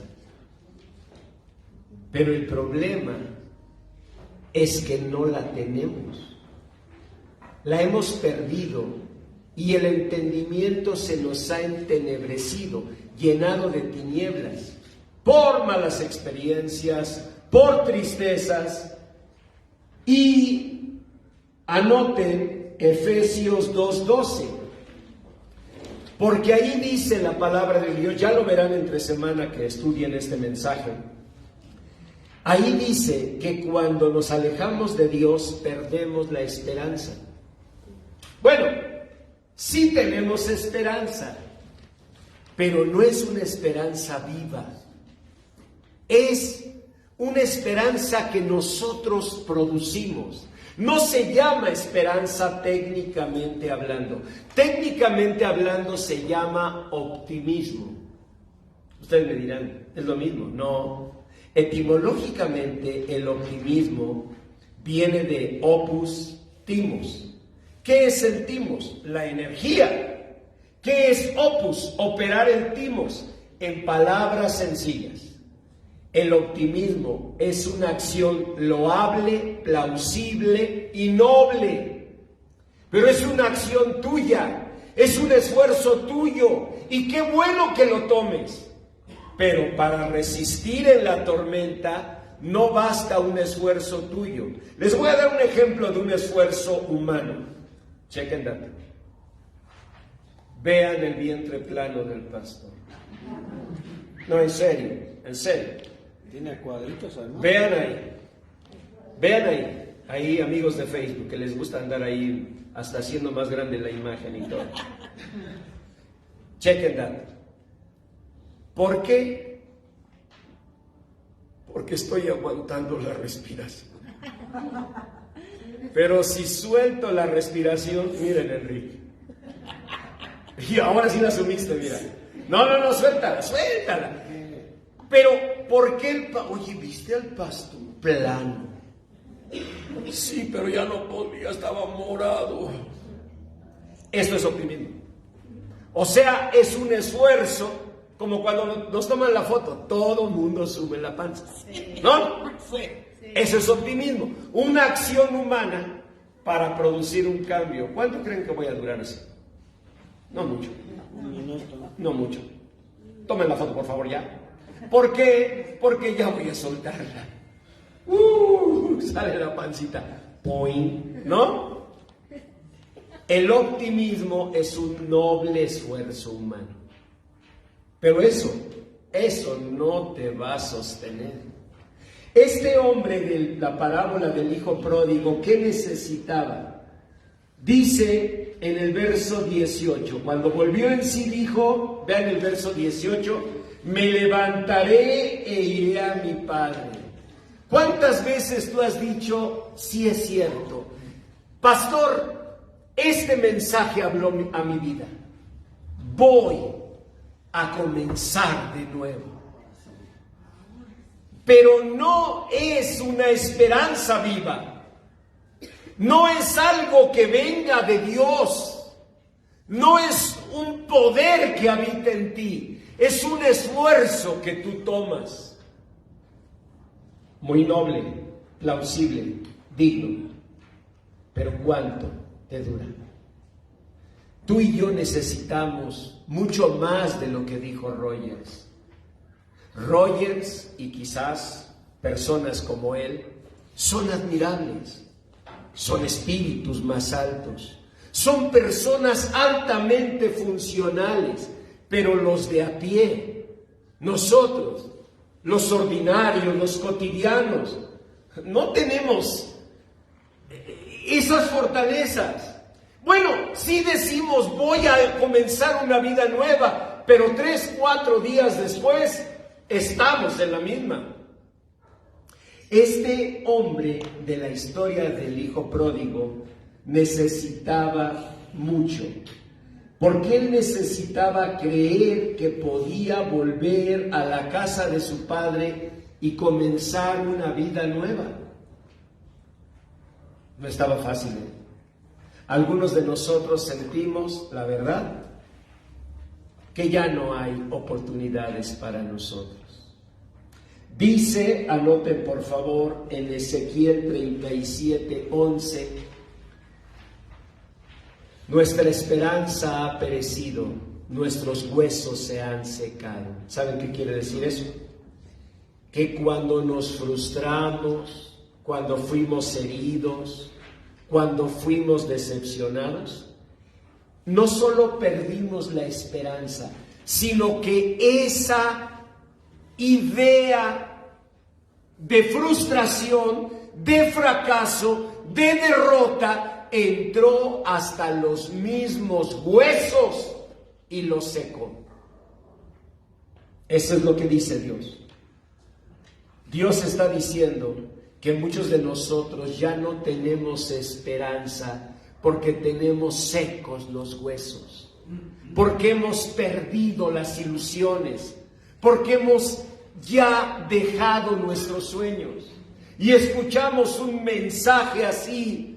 Pero el problema es que no la tenemos. La hemos perdido y el entendimiento se nos ha entenebrecido, llenado de tinieblas, por malas experiencias, por tristezas. Y anoten Efesios 2:12, porque ahí dice la palabra de Dios, ya lo verán entre semana que estudien este mensaje. Ahí dice que cuando nos alejamos de Dios perdemos la esperanza. Bueno, sí tenemos esperanza, pero no es una esperanza viva. Es una esperanza que nosotros producimos. No se llama esperanza técnicamente hablando. Técnicamente hablando se llama optimismo. Ustedes me dirán, ¿es lo mismo? No. Etimológicamente el optimismo viene de opus timos. ¿Qué es el timos? La energía. ¿Qué es opus? Operar el timos. En palabras sencillas, el optimismo es una acción loable, plausible y noble. Pero es una acción tuya, es un esfuerzo tuyo. Y qué bueno que lo tomes. Pero para resistir en la tormenta no basta un esfuerzo tuyo. Les voy a dar un ejemplo de un esfuerzo humano. Chequen dato. Vean el vientre plano del pastor. No, en serio, en serio. Tiene cuadritos además. Vean ahí amigos de Facebook que les gusta andar ahí hasta haciendo más grande la imagen y todo. Chequen dato. ¿Por qué? Porque estoy aguantando la respiración. Pero si suelto la respiración, miren, Enrique. Y ahora sí la asumiste, mira. No, suéltala. Pero, ¿por qué oye, ¿viste al pastor plano? Sí, pero ya no podía, estaba morado. Esto es optimismo. O sea, es un esfuerzo. Como cuando nos toman la foto, todo el mundo sube la panza, ¿no? Sí. Eso es optimismo, una acción humana para producir un cambio. ¿Cuánto creen que voy a durar así? No mucho. No mucho. Tomen la foto, por favor, ya. ¿Por qué? Porque ya voy a soltarla. Sale la pancita. Poing, ¿no? El optimismo es un noble esfuerzo humano. Pero eso no te va a sostener. Este hombre de la parábola del hijo pródigo, ¿qué necesitaba? Dice en el verso 18, cuando volvió en sí dijo, vean el verso 18, me levantaré e iré a mi padre. ¿Cuántas veces tú has dicho, sí es cierto, pastor, este mensaje habló a mi vida, voy a comenzar de nuevo? Pero no es una esperanza viva, no es algo que venga de Dios, no es un poder que habita en ti, es un esfuerzo que tú tomas. Muy noble, plausible, digno, pero ¿cuánto te dura? Tú y yo necesitamos mucho más de lo que dijo Rogers. Rogers y quizás personas como él son admirables, son espíritus más altos, son personas altamente funcionales, pero los de a pie, nosotros, los ordinarios, los cotidianos, no tenemos esas fortalezas. Bueno, sí decimos voy a comenzar una vida nueva, pero 3-4 días después estamos en la misma. Este hombre de la historia del hijo pródigo necesitaba mucho, Porque él necesitaba creer que podía volver a la casa de su padre y comenzar una vida nueva. No estaba fácil, ¿eh? Algunos de nosotros sentimos, la verdad, que ya no hay oportunidades para nosotros. Dice, anoten por favor, en Ezequiel 37:11, nuestra esperanza ha perecido, nuestros huesos se han secado. ¿Saben qué quiere decir eso? Que cuando nos frustramos, cuando fuimos heridos, cuando fuimos decepcionados, no solo perdimos la esperanza, sino que esa idea de frustración, de fracaso, de derrota, entró hasta los mismos huesos y los secó. Eso es lo que dice Dios. Dios está diciendo que muchos de nosotros ya no tenemos esperanza porque tenemos secos los huesos, porque hemos perdido las ilusiones, porque hemos ya dejado nuestros sueños. Y escuchamos un mensaje así,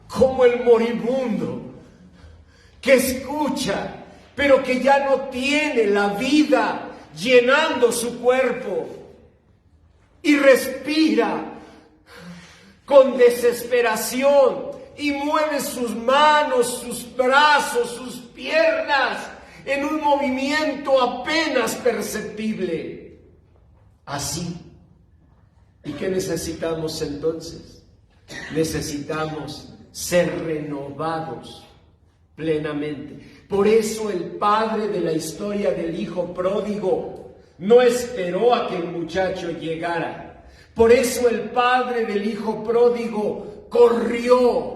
como el moribundo, que escucha, pero que ya no tiene la vida llenando su cuerpo y respira con desesperación y mueve sus manos, sus brazos, sus piernas en un movimiento apenas perceptible. Así. ¿Y qué necesitamos entonces? Necesitamos ser renovados plenamente. Por eso el padre de la historia del hijo pródigo no esperó a que el muchacho llegara. Por eso el padre del hijo pródigo corrió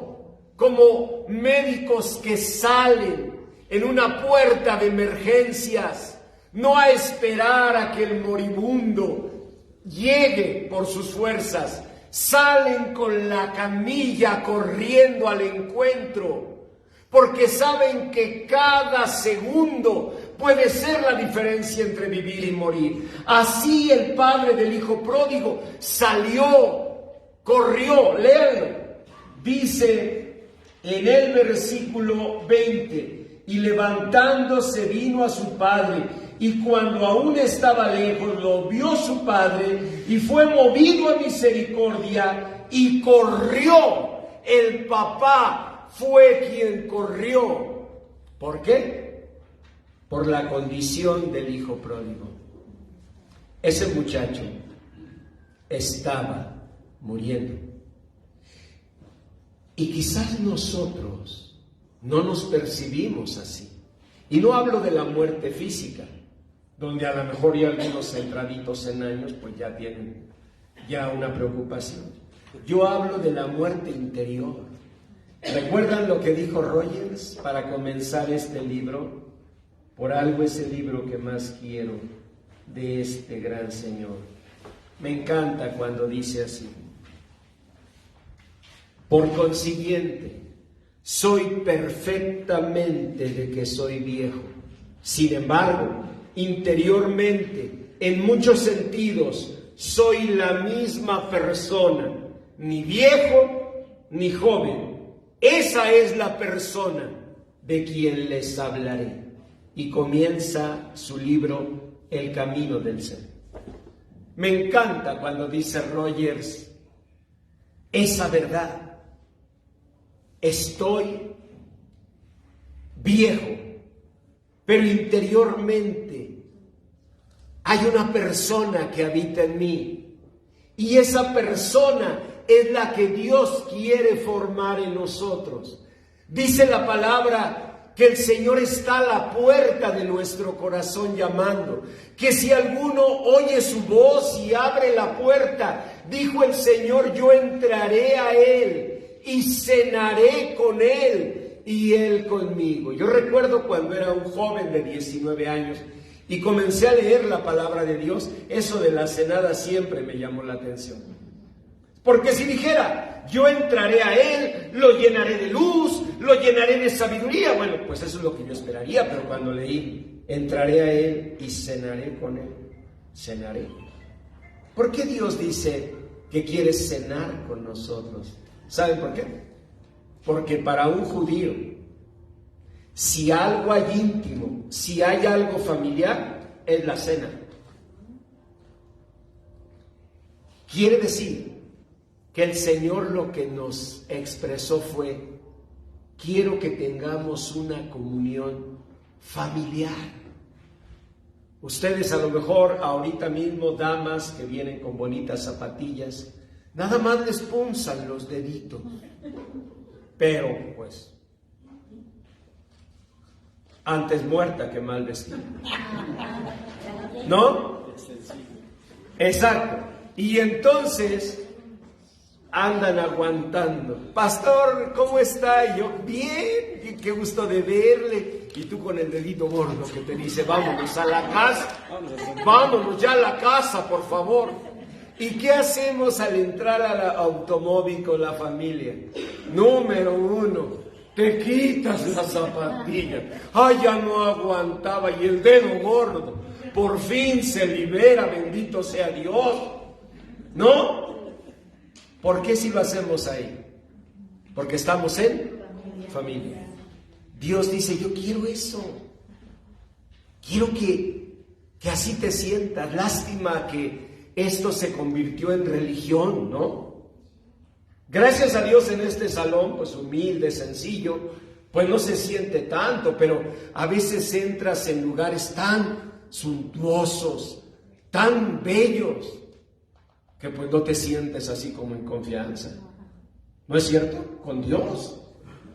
como médicos que salen en una puerta de emergencias, no a esperar a que el moribundo llegue por sus fuerzas. Salen con la camilla corriendo al encuentro, porque saben que cada segundo puede ser la diferencia entre vivir y morir. Así el padre del hijo pródigo salió, corrió, léanlo. Dice en el versículo 20, y levantándose vino a su padre, y cuando aún estaba lejos lo vio su padre, y fue movido a misericordia, y corrió. El papá fue quien corrió. ¿Por qué? Por la condición del hijo pródigo. Ese muchacho estaba muriendo. Y quizás nosotros no nos percibimos así. Y no hablo de la muerte física, donde a lo mejor ya algunos centraditos en años pues ya tienen una preocupación. Yo hablo de la muerte interior. ¿Recuerdan lo que dijo Rogers para comenzar este libro? Por algo es el libro que más quiero de este gran señor. Me encanta cuando dice así: por consiguiente, soy perfectamente de que soy viejo. Sin embargo, interiormente, en muchos sentidos, soy la misma persona, ni viejo ni joven. Esa es la persona de quien les hablaré. Y comienza su libro El Camino del Ser. Me encanta cuando dice Rogers esa verdad. Estoy viejo, pero interiormente hay una persona que habita en mí, y esa persona es la que Dios quiere formar en nosotros. Dice la palabra que el Señor está a la puerta de nuestro corazón llamando, que si alguno oye su voz y abre la puerta, dijo el Señor, yo entraré a él y cenaré con él y él conmigo. Yo recuerdo cuando era un joven de 19 años y comencé a leer la palabra de Dios, eso de la cenada siempre me llamó la atención. Porque si dijera, yo entraré a él, lo llenaré de luz, lo llenaré de sabiduría. Bueno, pues eso es lo que yo esperaría, pero cuando leí, entraré a Él y cenaré con Él. Cenaré. ¿Por qué Dios dice que quiere cenar con nosotros? ¿Saben por qué? Porque para un judío, si algo hay íntimo, si hay algo familiar, es la cena. Quiere decir que el Señor lo que nos expresó fue: quiero que tengamos una comunión familiar. Ustedes a lo mejor ahorita mismo, damas que vienen con bonitas zapatillas, nada más les punzan los deditos, pero pues antes muerta que mal vestida, ¿no? Exacto. Y entonces andan aguantando. Pastor, ¿cómo está? Y yo, bien, qué gusto de verle. Y tú con el dedito gordo que te dice: vámonos a la casa, vámonos ya a la casa, por favor. ¿Y qué hacemos al entrar al automóvil con la familia? Número uno, te quitas la zapatilla. Ay, ya no aguantaba. Y el dedo gordo por fin se libera, bendito sea Dios. ¿No? ¿Por qué si lo hacemos ahí? Porque estamos en familia. Dios dice: yo quiero eso. Quiero que así te sientas. Lástima que esto se convirtió en religión, ¿no? Gracias a Dios en este salón, pues humilde, sencillo, pues no se siente tanto, pero a veces entras en lugares tan suntuosos, tan bellos, que pues no te sientes así como en confianza. ¿No es cierto? Con Dios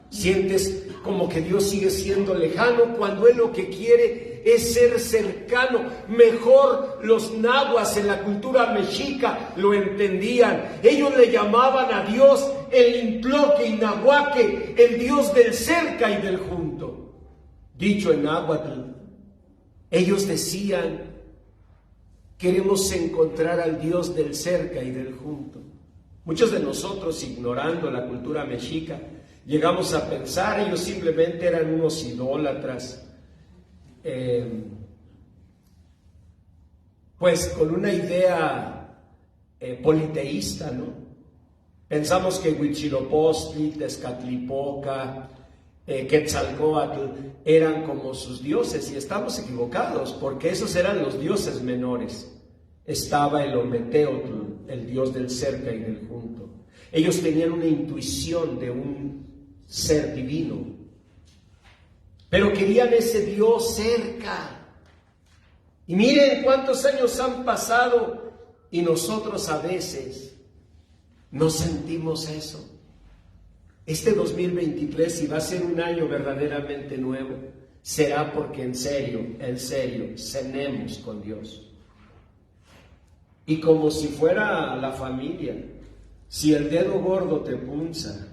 sientes como que Dios sigue siendo lejano, cuando Él lo que quiere es ser cercano. Mejor los nahuas en la cultura mexica lo entendían. Ellos le llamaban a Dios el Intloque y Nahuaque, el Dios del cerca y del junto. Dicho en náhuatl, ellos decían: queremos encontrar al Dios del cerca y del junto. Muchos de nosotros, ignorando la cultura mexica, llegamos a pensar ellos simplemente eran unos idólatras, pues con una idea politeísta, ¿no? Pensamos que Huitzilopochtli, Tezcatlipoca, Quetzalcóatl eran como sus dioses, y estamos equivocados, porque esos eran los dioses menores. Estaba el Ometeotl, el dios del cerca y del junto. Ellos tenían una intuición de un ser divino, pero querían ese Dios cerca. Y miren cuántos años han pasado y nosotros a veces no sentimos eso. Este 2023, si va a ser un año verdaderamente nuevo, será porque en serio, cenemos con Dios. Y como si fuera la familia, si el dedo gordo te punza,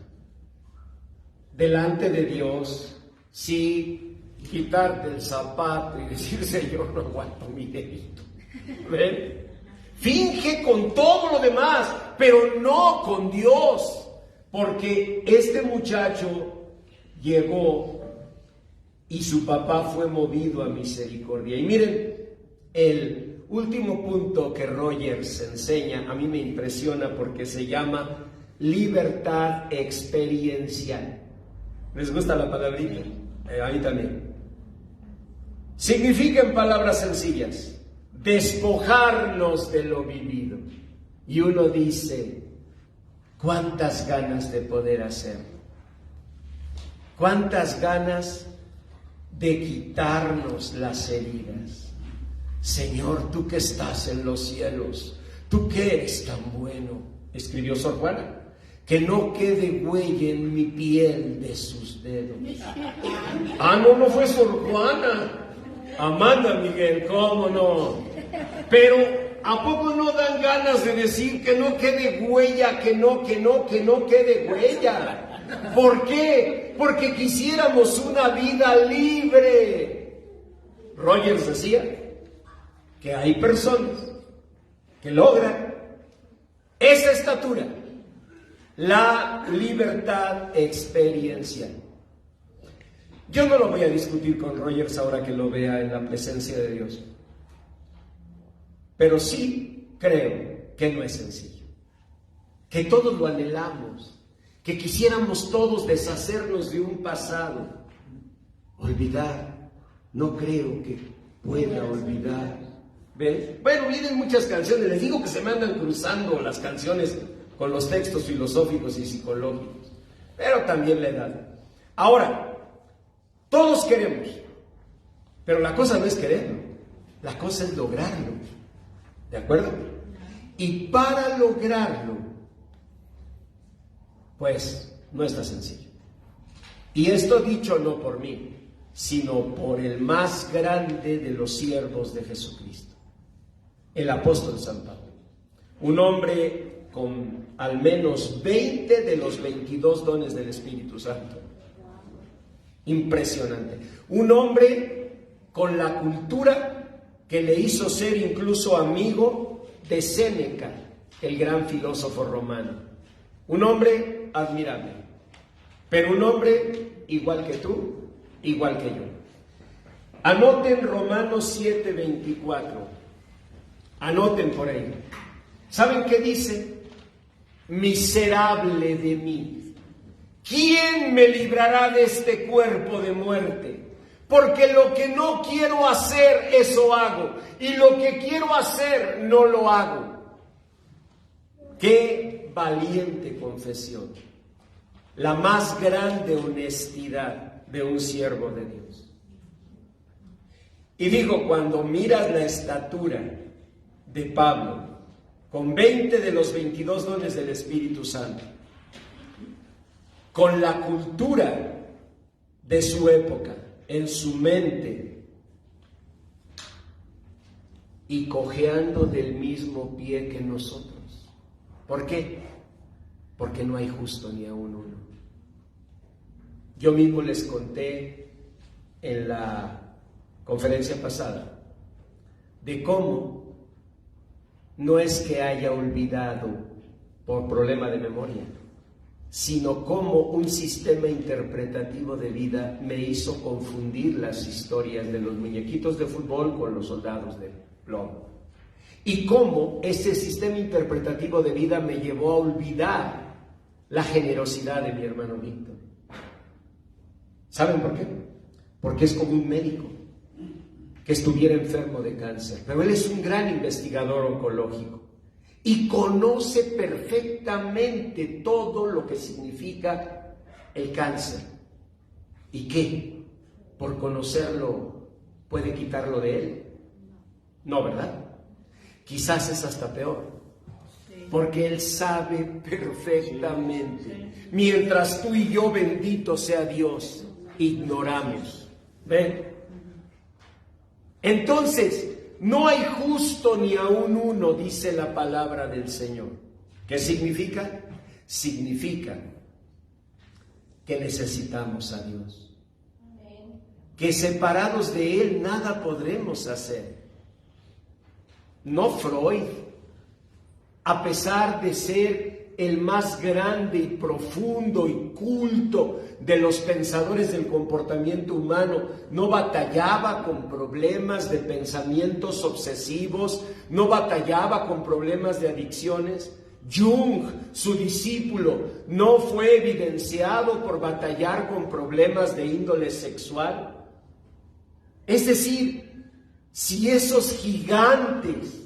delante de Dios, sí, quitarte el zapato y decir: Señor, no aguanto mi dedito. ¿Ven? Finge con todo lo demás, pero no con Dios. Porque este muchacho llegó y su papá fue movido a misericordia. Y miren, el último punto que Rogers enseña, a mí me impresiona porque se llama libertad experiencial. ¿Les gusta la palabrita? A mí también. Significa, en palabras sencillas, despojarnos de lo vivido. Y uno dice: ¿cuántas ganas de poder hacerlo? ¿Cuántas ganas de quitarnos las heridas? Señor, tú que estás en los cielos, tú que eres tan bueno, escribió Sor Juana, que no quede huella en mi piel de sus dedos. No fue Sor Juana. Amanda Miguel, ¿cómo no? Pero ¿a poco no dan ganas de decir que no quede huella, que no quede huella? ¿Por qué? Porque quisiéramos una vida libre. Rogers decía que hay personas que logran esa estatura, la libertad experiencial. Yo no lo voy a discutir con Rogers ahora que lo vea en la presencia de Dios. Pero sí creo que no es sencillo. Que todos lo anhelamos. Que quisiéramos todos deshacernos de un pasado. Olvidar. No creo que pueda olvidar. ¿Ven? Bueno, vienen muchas canciones. Les digo que se me andan cruzando las canciones con los textos filosóficos y psicológicos. Pero también la edad. Ahora, todos queremos, pero la cosa no es quererlo, la cosa es lograrlo, ¿de acuerdo? Y para lograrlo, pues no está sencillo. Y esto dicho no por mí, sino por el más grande de los siervos de Jesucristo, el apóstol San Pablo, un hombre con al menos 20 de los 22 dones del Espíritu Santo. Impresionante. Un hombre con la cultura que le hizo ser incluso amigo de Séneca, el gran filósofo romano. Un hombre admirable, pero un hombre igual que tú, igual que yo. Anoten Romanos 7:24. Anoten por ahí. ¿Saben qué dice? Miserable de mí. ¿Quién me librará de este cuerpo de muerte? Porque lo que no quiero hacer, eso hago. Y lo que quiero hacer, no lo hago. Qué valiente confesión. La más grande honestidad de un siervo de Dios. Y digo, cuando miras la estatura de Pablo, con 20 de los 22 dones del Espíritu Santo, con la cultura de su época en su mente y cojeando del mismo pie que nosotros. ¿Por qué? Porque no hay justo ni aún uno. Yo mismo les conté en la conferencia pasada de cómo no es que haya olvidado por problema de memoria, sino cómo un sistema interpretativo de vida me hizo confundir las historias de los muñequitos de fútbol con los soldados de plomo. Y cómo ese sistema interpretativo de vida me llevó a olvidar la generosidad de mi hermano Víctor. ¿Saben por qué? Porque es como un médico que estuviera enfermo de cáncer, pero él es un gran investigador oncológico. Y conoce perfectamente todo lo que significa el cáncer. ¿Y qué? ¿Por conocerlo puede quitarlo de él? No, ¿verdad? Quizás es hasta peor. Porque él sabe perfectamente. Mientras tú y yo, bendito sea Dios, ignoramos. ¿Ven? Entonces, no hay justo ni aún uno, dice la palabra del Señor. ¿Qué significa? Significa que necesitamos a Dios. Que separados de Él nada podremos hacer. No Freud, a pesar de ser el más grande y profundo y culto de los pensadores del comportamiento humano, no batallaba con problemas de pensamientos obsesivos, no batallaba con problemas de adicciones. Jung, su discípulo, no fue evidenciado por batallar con problemas de índole sexual. Es decir, si esos gigantes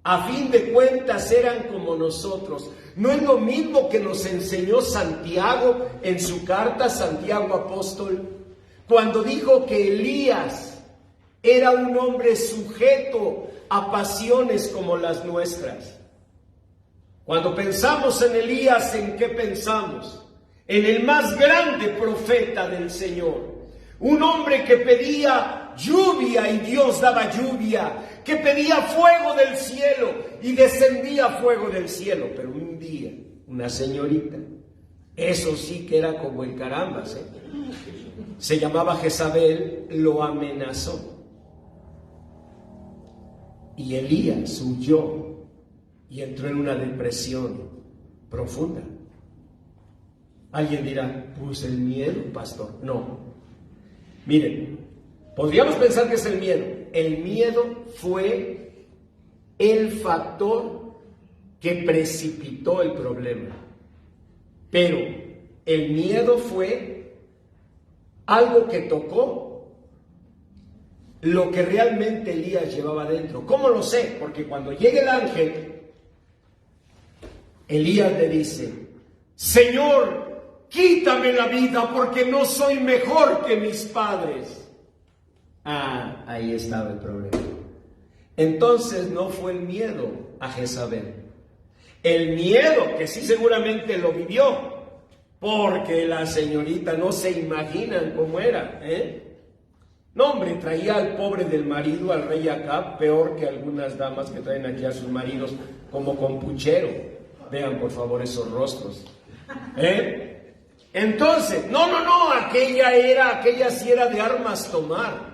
a fin de cuentas eran como nosotros, no es lo mismo que nos enseñó Santiago en su carta, Santiago apóstol, cuando dijo que Elías era un hombre sujeto a pasiones como las nuestras. Cuando pensamos en Elías, ¿en qué pensamos? En el más grande profeta del Señor, un hombre que pedía lluvia y Dios daba lluvia, que pedía fuego del cielo y descendía fuego del cielo. Pero un día, una señorita, eso sí que era como el carambas, se llamaba Jezabel, lo amenazó. Y Elías huyó y entró en una depresión profunda. Alguien dirá, pues el miedo, pastor. No, Miren, podríamos pensar que es el miedo. El miedo fue el factor que precipitó el problema. Pero el miedo fue algo que tocó lo que realmente Elías llevaba dentro. ¿Cómo lo sé? Porque cuando llega el ángel, Elías le dice: Señor, quítame la vida porque no soy mejor que mis padres. Ah, ahí estaba el problema. Entonces no fue el miedo a Jezabel. El miedo, que sí seguramente lo vivió, porque la señorita no se imaginan cómo era, No, hombre, traía al pobre del marido, al rey Acab, peor que algunas damas que traen aquí a sus maridos como con puchero. Vean por favor esos rostros. Entonces, no, aquella sí era de armas tomar.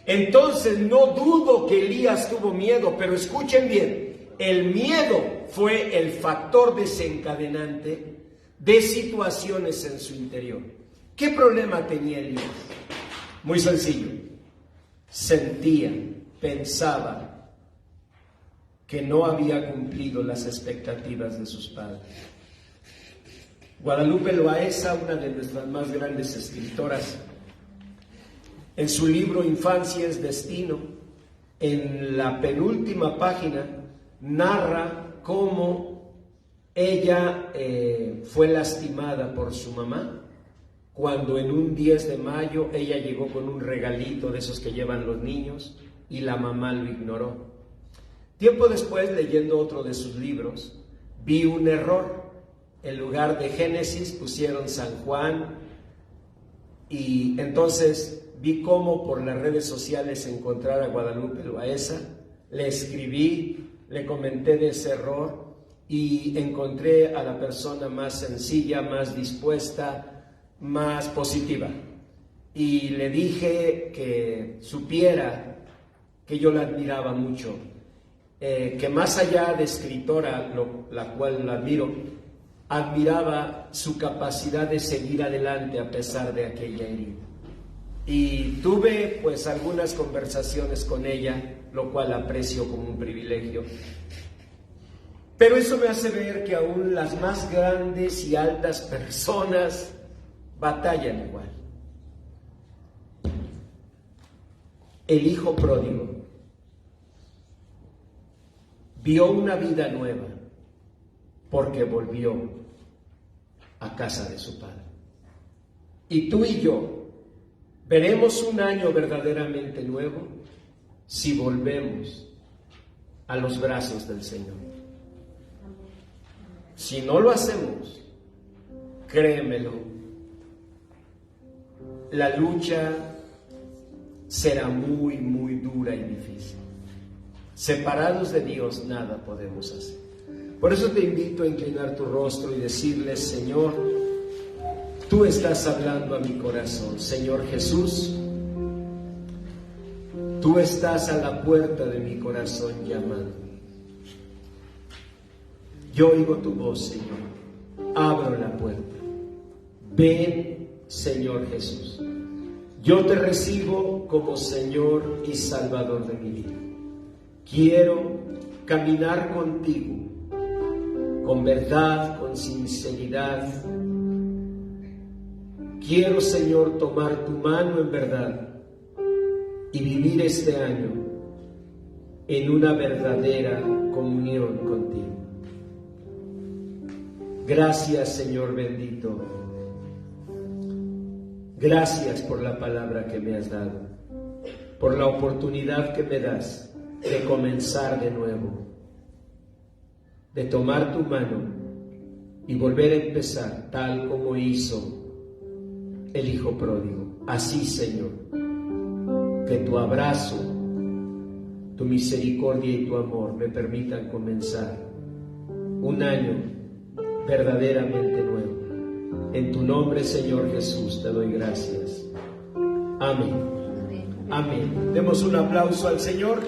Entonces no dudo que Elías tuvo miedo, pero escuchen bien, el miedo fue el factor desencadenante de situaciones en su interior. ¿Qué problema tenía Elías? Muy sencillo. Sentía, pensaba que no había cumplido las expectativas de sus padres. Guadalupe Loaesa, una de nuestras más grandes escritoras, en su libro Infancia es Destino, en la penúltima página, narra cómo ella fue lastimada por su mamá cuando en un 10 de mayo ella llegó con un regalito de esos que llevan los niños y la mamá lo ignoró. Tiempo después, leyendo otro de sus libros, vi un error. En lugar de Génesis pusieron San Juan, y entonces vi cómo por las redes sociales encontrar a Guadalupe Loaesa. Le escribí, le comenté de ese error y encontré a la persona más sencilla, más dispuesta, más positiva, y le dije que supiera que yo la admiraba mucho, que más allá de escritora, la cual la admiro, admiraba su capacidad de seguir adelante a pesar de aquella herida. Y tuve pues algunas conversaciones con ella, lo cual aprecio como un privilegio. Pero eso me hace ver que aún las más grandes y altas personas batallan igual. El hijo pródigo vio una vida nueva porque volvió a casa de su padre. Y tú y yo veremos un año verdaderamente nuevo si volvemos a los brazos del Señor. Si no lo hacemos, créemelo, la lucha será muy, muy dura y difícil. Separados de Dios, nada podemos hacer. Por eso te invito a inclinar tu rostro y decirle: Señor, tú estás hablando a mi corazón. Señor Jesús, tú estás a la puerta de mi corazón llamando. Yo oigo tu voz, Señor. Abro la puerta. Ven, Señor Jesús. Yo te recibo como Señor y Salvador de mi vida. Quiero caminar contigo con verdad, con sinceridad. Quiero, Señor, tomar tu mano en verdad y vivir este año en una verdadera comunión contigo. Gracias, Señor bendito. Gracias por la palabra que me has dado, por la oportunidad que me das de comenzar de nuevo, de tomar tu mano y volver a empezar tal como hizo el hijo pródigo. Así, Señor, que tu abrazo, tu misericordia y tu amor me permitan comenzar un año verdaderamente nuevo. En tu nombre, Señor Jesús, te doy gracias. Amén. Amén. Demos un aplauso al Señor.